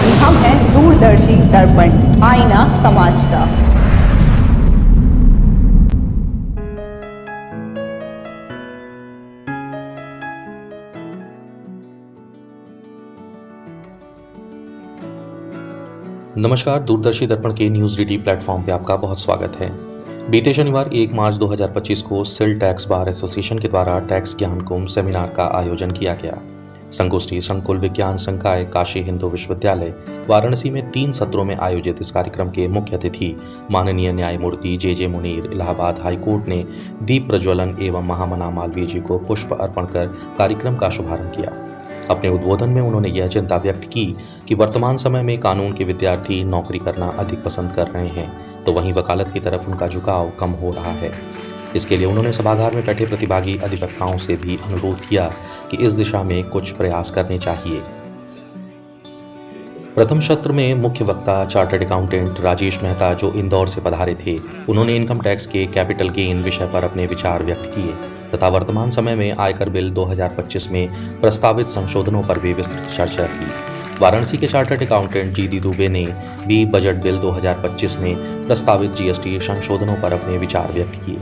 कि हम हैं दूरदर्शी दर्पण, आईना समाज का। नमस्कार, दूरदर्शी दर्पण के न्यूज़ डीडी प्लेटफॉर्म पे आपका बहुत स्वागत है। बीते शनिवार 1 मार्च 2025 को सिल टैक्स बार एसोसिएशन के द्वारा टैक्स ज्ञान कुंभ सेमिनार का आयोजन किया गया। संगोष्ठी संकुल विज्ञान संकाय काशी हिंदू विश्वविद्यालय वाराणसी में 3 सत्रों में आयोजित इस कार्यक्रम के मुख्य अतिथि माननीय न्यायमूर्ति जे मुनीर इलाहाबाद हाईकोर्ट ने दीप प्रज्वलन एवं महामना मालवीय जी को पुष्प अर्पण कर कार्यक्रम का शुभारंभ किया। अपने उद्बोधन में उन्होंने यह चिंता व्यक्त की कि वर्तमान समय में कानून के विद्यार्थी नौकरी करना अधिक पसंद कर रहे हैं, तो वहीं वकालत की तरफ उनका झुकाव कम हो रहा है। इसके लिए उन्होंने सभागार में बैठे प्रतिभागी अधिवक्ताओं से भी अनुरोध किया कि इस दिशा में कुछ प्रयास करने चाहिए। प्रथम सत्र में मुख्य वक्ता चार्टर्ड अकाउंटेंट राजेश मेहता जो इंदौर से पधारे थे, उन्होंने इनकम टैक्स के कैपिटल गेन विषय पर अपने विचार व्यक्त किए तथा वर्तमान समय में आयकर बिल 2025 में प्रस्तावित संशोधनों पर भी विस्तृत चर्चा की। वाराणसी के चार्टर्ड अकाउंटेंट जीदी दुबे ने भी बजट बिल 2025 में प्रस्तावित जीएसटी संशोधनों पर अपने विचार व्यक्त किए।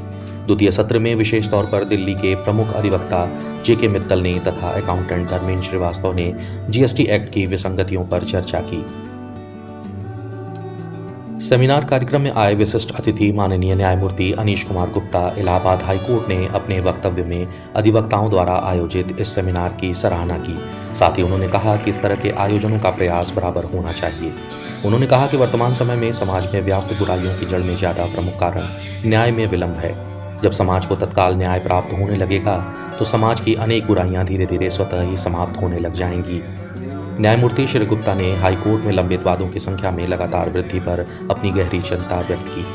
द्वितीय सत्र में विशेष तौर पर दिल्ली के प्रमुख अधिवक्ता जेके मित्तल ने तथा अकाउंटेंट धर्मेंद्र श्रीवास्तव ने जीएसटी एक्ट की विसंगतियों पर चर्चा की। सेमिनार कार्यक्रम में आए विशिष्ट अतिथि माननीय न्यायमूर्ति अनीश कुमार गुप्ता इलाहाबाद हाईकोर्ट ने अपने वक्तव्य में अधिवक्ताओं द्वारा आयोजित इस सेमिनार की सराहना की। साथ ही उन्होंने कहा कि इस तरह के आयोजनों का प्रयास बराबर होना चाहिए। उन्होंने कहा कि वर्तमान समय में समाज में व्याप्त बुराइयों की जड़ में ज्यादा प्रमुख कारण न्याय में विलंब है। जब समाज को तत्काल न्याय प्राप्त होने लगेगा तो समाज की अनेक बुराइयां धीरे धीरे स्वतः ही समाप्त होने लग जाएंगी। न्यायमूर्ति श्री गुप्ता ने हाईकोर्ट में लंबित वादों की संख्या में लगातार वृद्धि पर अपनी गहरी चिंता व्यक्त की।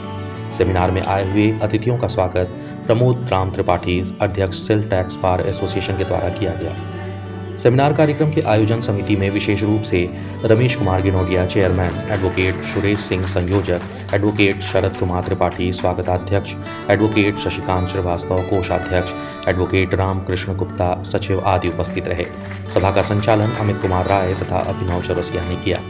सेमिनार में आए हुए अतिथियों का स्वागत प्रमोद राम त्रिपाठी अध्यक्ष सिल टैक्स बार एसोसिएशन के द्वारा किया गया। सेमिनार कार्यक्रम के आयोजन समिति में विशेष रूप से रमेश कुमार गिनोडिया चेयरमैन, एडवोकेट सुरेश सिंह संयोजक, एडवोकेट शरद कुमार त्रिपाठी स्वागताध्यक्ष, एडवोकेट शशिकांत श्रीवास्तव कोषाध्यक्ष, एडवोकेट रामकृष्ण गुप्ता सचिव आदि उपस्थित रहे। सभा का संचालन अमित कुमार राय तथा अभिनव चौरसिया ने किया।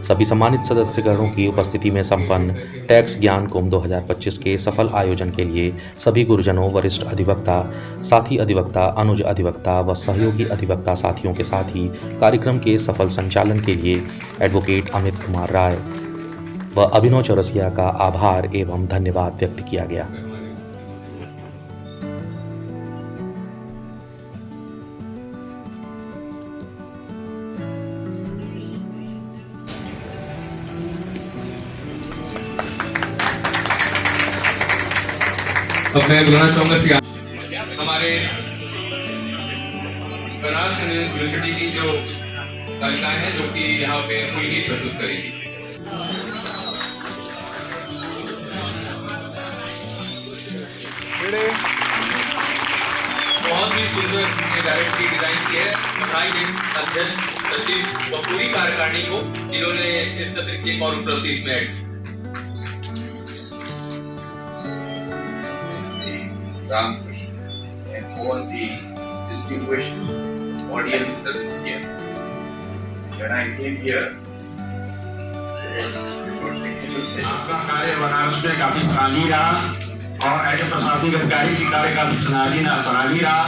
सभी सम्मानित सदस्यगणों की उपस्थिति में संपन्न टैक्स ज्ञान कुंभ 2025 के सफल आयोजन के लिए सभी गुरुजनों, वरिष्ठ अधिवक्ता, साथी अधिवक्ता, अनुज अधिवक्ता व सहयोगी अधिवक्ता साथियों के साथ ही कार्यक्रम के सफल संचालन के लिए एडवोकेट अमित कुमार राय व अभिनव चौरसिया का आभार एवं धन्यवाद व्यक्त किया गया। अब मैं बुलाना चाहूंगा कि हमारे बनारस यूनिवर्सिटी की जो बालिकाएं हैं जो कि यहाँ पे कोई गीत प्रस्तुत करेगी। बहुत ही सुंदर डायरेक्टली डिजाइन की है। बधाई दें अध्यक्ष सचिव व पूरी कार्यकारिणी को जिन्होंने इस सत्र की एक और उपलब्धि इसमें add. Ramkrishna and all the distinguished audience present here. When I came here, आपका कार्य बनारस में काफी सराहनीय रहा और ऐसे प्रशासनिक अधिकारी की कार्य काफी सराहनीय रहा।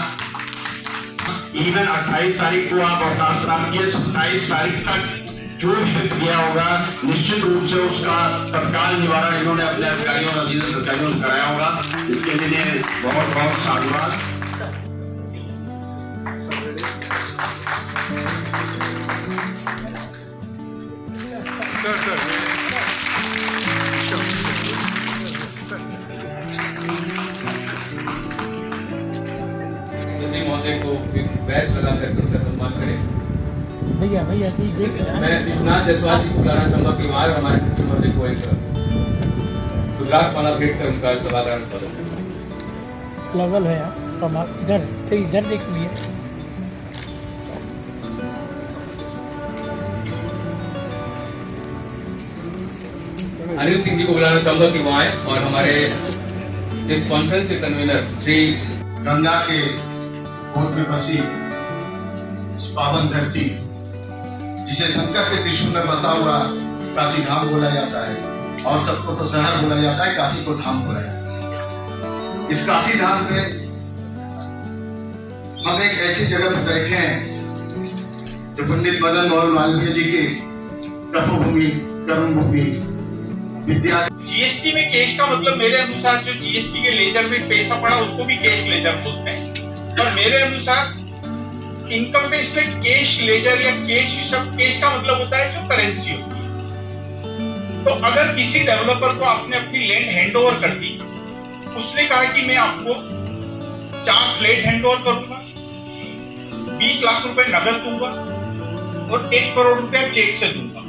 इवन 28 तारीख को आप अवकाश प्राप्त किए, 27 तारीख तक जो भी व्यक्ति गया होगा निश्चित रूप से उसका तत्काल निवारण इन्होंने अपने अधिकारियों और अधिकारियों से कराया होगा। इसके लिए बहुत बहुत साधुवाद। महोदय को बैच लगा करके उनका सम्मान करें। भैया मैं विश्वनाथ जायसवाल जी को बुलाना चाहूंगा कि वहां हमारे सचिव महोदय को एक रुद्राक्ष माला भेंट कर उनका सभागार स्वागत लगल है। तो हम इधर देख लिए। अनिल सिंह जी को बुलाना चाहूंगा कि वो आए और हमारे इस कॉन्फ्रेंस के कन्वीनर श्री गंगा के गोद में बसी इस पावन धरती जिसे शंकर के त्रिशूल में बसा हुआ काशी धाम बोला जाता है, और सबको तो शहर बोला जाता है, काशी को धाम बोला जाता है। इस काशी धाम में हम एक ऐसी जगह पर बैठे हैं जो पंडित मदन मोहन मालवीय जी की तपोभूमि, कर्मभूमि, विद्या। जीएसटी में कैश का मतलब मेरे अनुसार जो जीएसटी के लेजर में पैसा पड़ा उसको भी कैश लेजर बोलते हैं, पर मेरे अनुसार इनकम टैक्स में कैश लेजर या कैश का मतलब होता है जो करेंसी होती है। तो अगर किसी डेवलपर को आपने अपनी लैंड हैंडओवर कर दी, उसने कहा कि मैं आपको 4 फ्लैट हैंडओवर करूंगा, 20 लाख रुपए नगद दूंगा और 1 करोड़ रुपया चेक से दूंगा,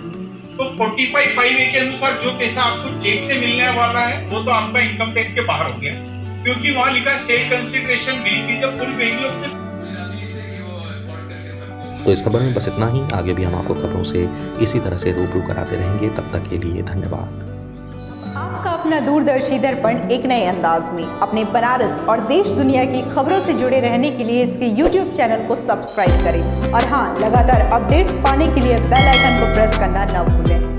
तो 45(5)(a) के अनुसार जो पैसा आपको चेक से मिलने वाला है वो तो आपका इनकम टैक्स के बाहर हो गया, क्योंकि वहां लिखा sale consideration will be the full value of the. तो इस खबर में बस इतना ही। आगे भी हम आपको खबरों से इसी तरह से रूबरू कराते रहेंगे। तब तक के लिए धन्यवाद। आपका अपना दूरदर्शी दर्पण एक नए अंदाज में अपने बनारस और देश दुनिया की खबरों से जुड़े रहने के लिए इसके YouTube चैनल को सब्सक्राइब करें और हाँ, लगातार अपडेट्स पाने के लिए बेल आइकन को प्रेस करना न भूलें।